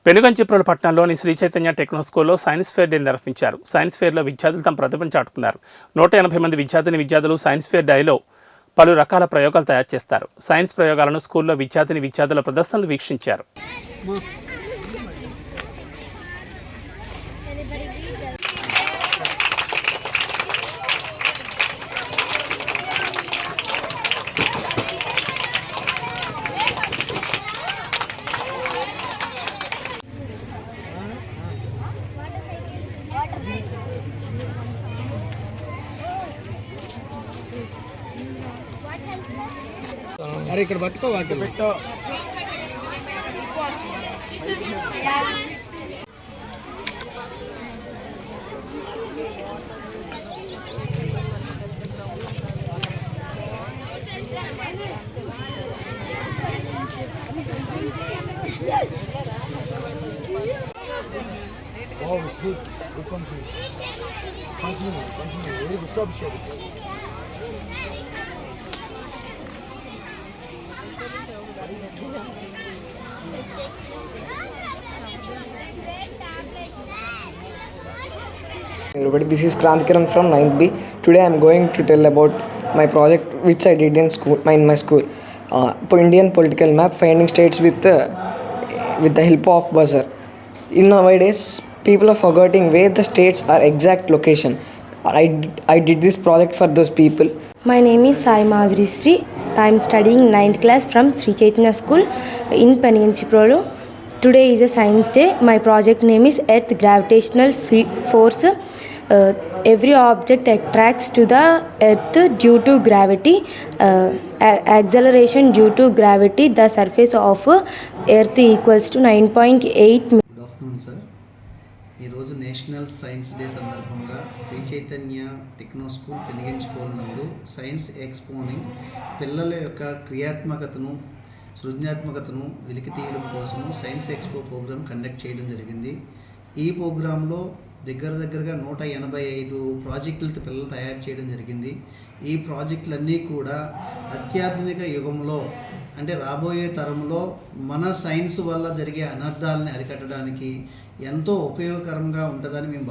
పెనుగంచిప్రోలు పట్టణంలోని శ్రీ చైతన్య టెక్నో స్కూల్లో science fair day నిర్వహించారు. సైన్స్ ఫేర్లో విద్యార్థులు తమ ప్రతిభను చాటుకున్నారు. 180 మంది విద్యార్థులు సైన్స్ ఫేర్ డేలో పలు రకాల ప్రయోగాలు తయారు చేస్తారు. సైన్స్ ప్రయోగాలను స్కూల్లో విద్యార్థుల ప్రదర్శనలు వీక్షించారు. అరే ఇక్కడ పట్టుకో వాటి పెట్టో Oh, it's good. Good function. Continue. Very good. Stop sharing. Everybody, this is Krantikaran from 9th B. Today I am going to tell about my project which I did in my school. Indian political map finding states with the help of buzzer. In nowadays, people are forgetting where the states are exact location. I did this project for those people. My name is Sai Madhuri Sri. I am studying 9th class from Sri Chaitanya School in Penuganchiprolu. Today is a science day. My project name is Earth Gravitational Force. Every object attracts to the earth due to gravity. Acceleration due to gravity. The surface of earth equals to 9.8. Good afternoon sir. ఈరోజు national science day సందర్భంగా Shri Chaitanya techno school Penuganchiprolu నందు science ఎక్స్పోని పిల్లల యొక్క క్రియాత్మకతను సృజనాత్మకతను వెలికి తీయడం కోసం science expo programme conduct చేయడం జరిగింది. ఈ ప్రోగ్రాంలో దగ్గరగా 185 ప్రాజెక్టులతో పిల్లలు తయారు చేయడం జరిగింది. ఈ ప్రాజెక్టులన్నీ కూడా అత్యాధునిక యుగంలో అంటే రాబోయే తరంలో మన సైన్స్ వల్ల జరిగే అనర్థాలని అరికట్టడానికి ఎంతో ఉపయోగకరంగా ఉంటుందని మేము